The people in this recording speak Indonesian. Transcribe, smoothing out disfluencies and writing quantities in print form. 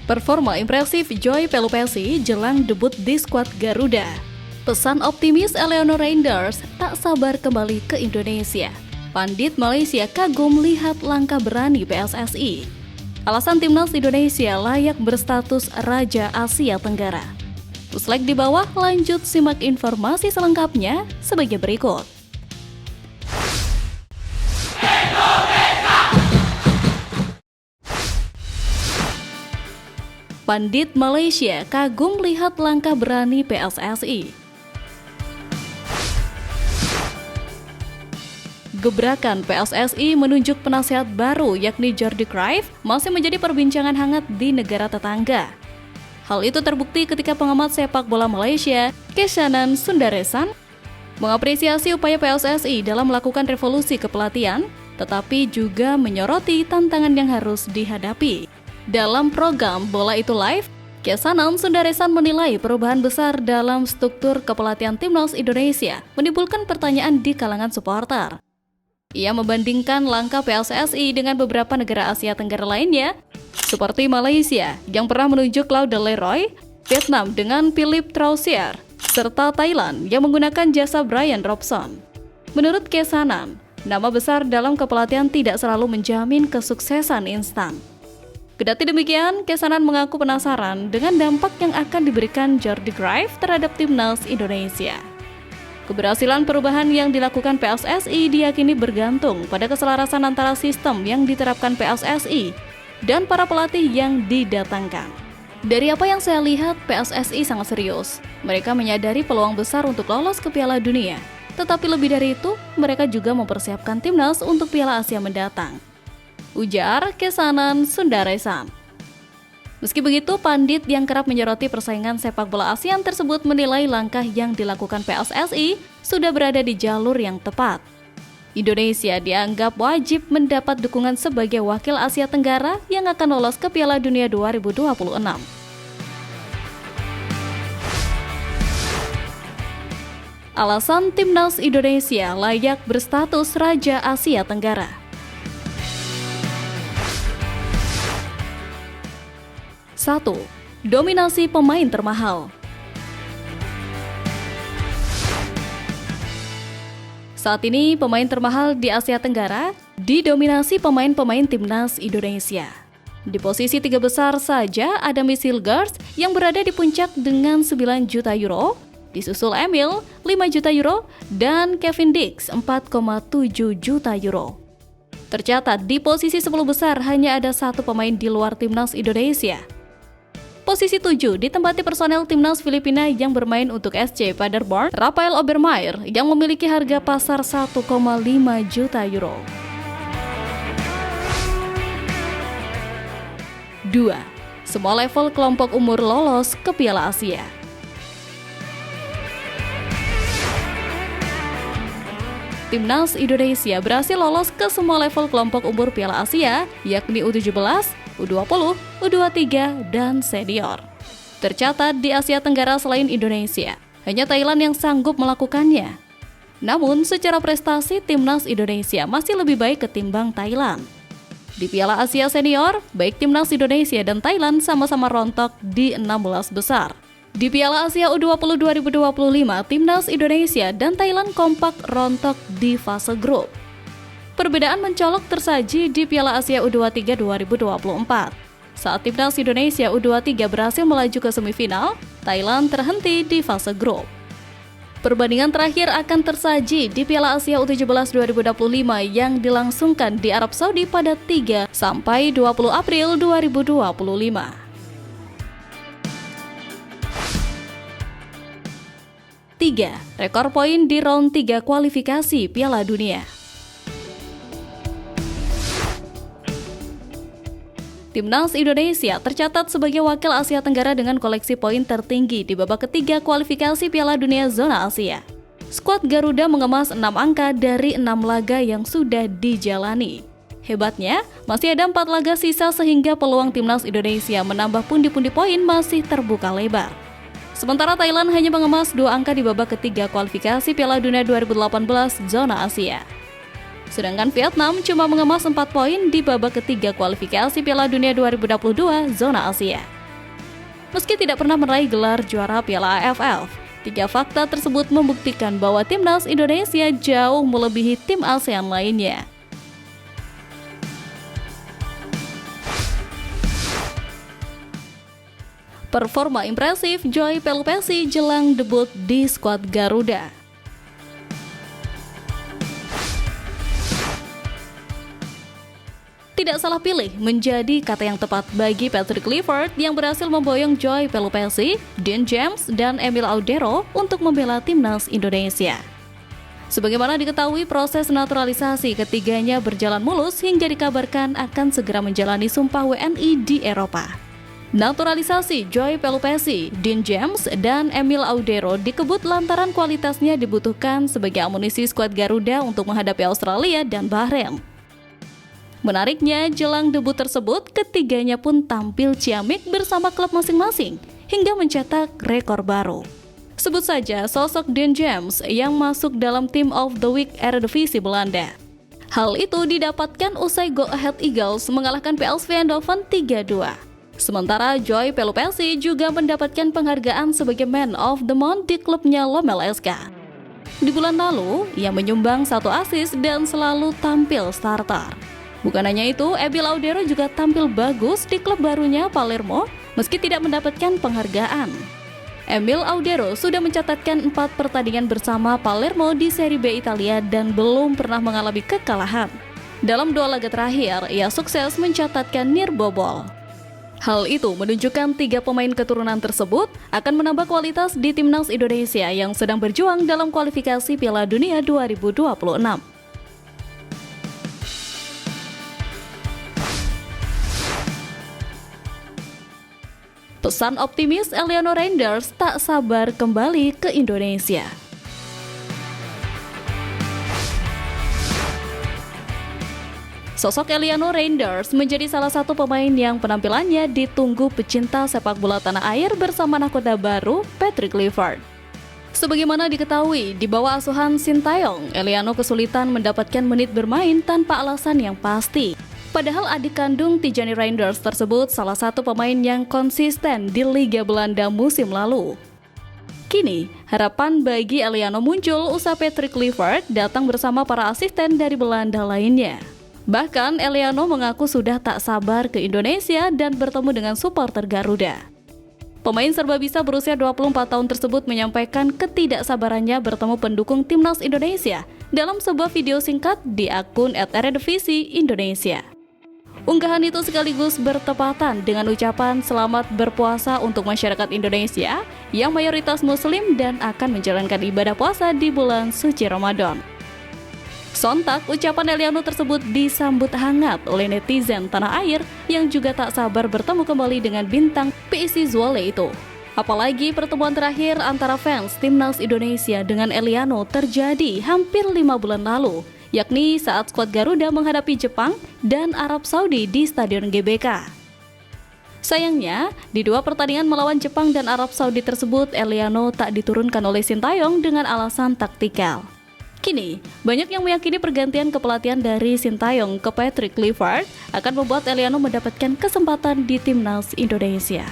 Performa impresif Joy Pelupessy jelang debut di skuad Garuda. Pesan optimis Eleanor Reinders tak sabar kembali ke Indonesia. Pandit Malaysia kagum lihat langkah berani PSSI. Alasan timnas Indonesia layak berstatus Raja Asia Tenggara. Puslek di bawah, lanjut simak informasi selengkapnya sebagai berikut. Pandit Malaysia kagum lihat langkah berani PSSI. Gebrakan PSSI menunjuk penasihat baru yakni Jordi Cruyff masih menjadi perbincangan hangat di negara tetangga. Hal itu terbukti ketika pengamat sepak bola Malaysia, Kesanan Sundaresan, mengapresiasi upaya PSSI dalam melakukan revolusi kepelatihan, tetapi juga menyoroti tantangan yang harus dihadapi. Dalam program Bola Itu Live, Kesanan Sundaresan menilai perubahan besar dalam struktur kepelatihan timnas Indonesia menimbulkan pertanyaan di kalangan supporter. Ia membandingkan langkah PSSI dengan beberapa negara Asia Tenggara lainnya, seperti Malaysia yang pernah menunjuk Claude Leroy, Vietnam dengan Philippe Troussier, serta Thailand yang menggunakan jasa Brian Robson. Menurut Kesanan, nama besar dalam kepelatihan tidak selalu menjamin kesuksesan instan. Kendati demikian, Kesanan mengaku penasaran dengan dampak yang akan diberikan Jordi Cruyff terhadap timnas Indonesia. Keberhasilan perubahan yang dilakukan PSSI diyakini bergantung pada keselarasan antara sistem yang diterapkan PSSI dan para pelatih yang didatangkan. Dari apa yang saya lihat, PSSI sangat serius. Mereka menyadari peluang besar untuk lolos ke Piala Dunia. Tetapi lebih dari itu, mereka juga mempersiapkan timnas untuk Piala Asia mendatang, ujar Kesanan Sundaresan. Meski begitu, pandit yang kerap menyoroti persaingan sepak bola ASEAN tersebut menilai langkah yang dilakukan PSSI sudah berada di jalur yang tepat. Indonesia dianggap wajib mendapat dukungan sebagai wakil Asia Tenggara yang akan lolos ke Piala Dunia 2026. Alasan timnas Indonesia layak berstatus Raja Asia Tenggara. 1. Dominasi pemain termahal. Saat ini pemain termahal di Asia Tenggara didominasi pemain-pemain timnas Indonesia. Di posisi 3 besar saja ada Miss Hilgers yang berada di puncak dengan 9 juta euro, disusul Emil 5 juta euro dan Kevin Dix 4,7 juta euro. Tercatat di posisi 10 besar hanya ada satu pemain di luar timnas Indonesia. Posisi 7 ditempati personel timnas Filipina yang bermain untuk SC Paderborn, Rafael Obermeier yang memiliki harga pasar 1,5 juta euro. 2. Semua level kelompok umur lolos ke Piala Asia. Timnas Indonesia berhasil lolos ke semua level kelompok umur Piala Asia, yakni U17, U20, U23, dan senior. Tercatat di Asia Tenggara selain Indonesia, hanya Thailand yang sanggup melakukannya. Namun, secara prestasi timnas Indonesia masih lebih baik ketimbang Thailand. Di Piala Asia Senior, baik timnas Indonesia dan Thailand sama-sama rontok di 16 besar. Di Piala Asia U20 2025, timnas Indonesia dan Thailand kompak rontok di fase grup. Perbedaan mencolok tersaji di Piala Asia U23 2024. Saat timnas Indonesia U23 berhasil melaju ke semifinal, Thailand terhenti di fase grup. Perbandingan terakhir akan tersaji di Piala Asia U17 2025 yang dilangsungkan di Arab Saudi pada 3 sampai 20 April 2025. 3. Rekor poin di round 3 kualifikasi Piala Dunia. Timnas Indonesia tercatat sebagai wakil Asia Tenggara dengan koleksi poin tertinggi di babak ketiga kualifikasi Piala Dunia Zona Asia. Skuad Garuda mengemas 6 angka dari 6 laga yang sudah dijalani. Hebatnya, masih ada 4 laga sisa sehingga peluang timnas Indonesia menambah pundi-pundi poin masih terbuka lebar. Sementara Thailand hanya mengemas 2 angka di babak ketiga kualifikasi Piala Dunia 2018 Zona Asia. Sedangkan Vietnam cuma mengemas 4 poin di babak ketiga kualifikasi Piala Dunia 2022 Zona Asia. meski tidak pernah meraih gelar juara Piala AFF. 3 fakta tersebut membuktikan bahwa timnas Indonesia jauh melebihi tim ASEAN lainnya. Performa impresif Joy Pelupessy jelang debut di skuad Garuda. Tidak salah pilih menjadi kata yang tepat bagi Patrick Kluivert yang berhasil memboyong Joy Pelupessy, Dean James, dan Emil Audero untuk membela timnas Indonesia. Sebagaimana diketahui, proses naturalisasi ketiganya berjalan mulus hingga dikabarkan akan segera menjalani sumpah WNI di Eropa. Naturalisasi Joy Pelupessy, Dean James, dan Emil Audero dikebut lantaran kualitasnya dibutuhkan sebagai amunisi skuad Garuda untuk menghadapi Australia dan Bahrain. Menariknya, jelang debut tersebut, ketiganya pun tampil ciamik bersama klub masing-masing hingga mencetak rekor baru. Sebut saja sosok Dean James yang masuk dalam Team of the Week Eredivisie Belanda. Hal itu didapatkan usai Go Ahead Eagles mengalahkan PSV Eindhoven 3-2. Sementara Joy Pelupessy juga mendapatkan penghargaan sebagai Man of the Month di klubnya Lommel SK. Di bulan lalu, ia menyumbang 1 assist dan selalu tampil starter. Bukan hanya itu, Emil Audero juga tampil bagus di klub barunya Palermo meski tidak mendapatkan penghargaan. Emil Audero sudah mencatatkan 4 pertandingan bersama Palermo di Serie B Italia dan belum pernah mengalami kekalahan. Dalam 2 laga terakhir, ia sukses mencatatkan nirbobol. Hal itu menunjukkan 3 pemain keturunan tersebut akan menambah kualitas di timnas Indonesia yang sedang berjuang dalam kualifikasi Piala Dunia 2026. Pesan optimis Eleanor Reinders tak sabar kembali ke Indonesia. Sosok Eleanor Reinders menjadi salah satu pemain yang penampilannya ditunggu pecinta sepak bola tanah air bersama nahkoda baru Patrick Kluivert. Sebagaimana diketahui, di bawah asuhan Sintayong, Eleanor kesulitan mendapatkan menit bermain tanpa alasan yang pasti. Padahal adik kandung Tijani Reinders tersebut salah satu pemain yang konsisten di Liga Belanda musim lalu. Kini, harapan bagi Eleanor muncul usai Patrick Kluivert datang bersama para asisten dari Belanda lainnya. Bahkan, Eleanor mengaku sudah tak sabar ke Indonesia dan bertemu dengan supporter Garuda. Pemain serba bisa berusia 24 tahun tersebut menyampaikan ketidaksabarannya bertemu pendukung timnas Indonesia dalam sebuah video singkat di akun @eredivisie Indonesia. Unggahan itu sekaligus bertepatan dengan ucapan selamat berpuasa untuk masyarakat Indonesia yang mayoritas muslim dan akan menjalankan ibadah puasa di bulan suci Ramadan. Sontak, ucapan Eleanor tersebut disambut hangat oleh netizen tanah air yang juga tak sabar bertemu kembali dengan bintang PSV Zwolle itu. Apalagi pertemuan terakhir antara fans timnas Indonesia dengan Eleanor terjadi hampir 5 bulan lalu, yakni saat skuad Garuda menghadapi Jepang dan Arab Saudi di Stadion GBK. Sayangnya, di 2 pertandingan melawan Jepang dan Arab Saudi tersebut, Eleanor tak diturunkan oleh Sintayong dengan alasan taktikal. Kini, banyak yang meyakini pergantian kepelatihan dari Sintayong ke Patrick Kluivert akan membuat Eleanor mendapatkan kesempatan di timnas Indonesia.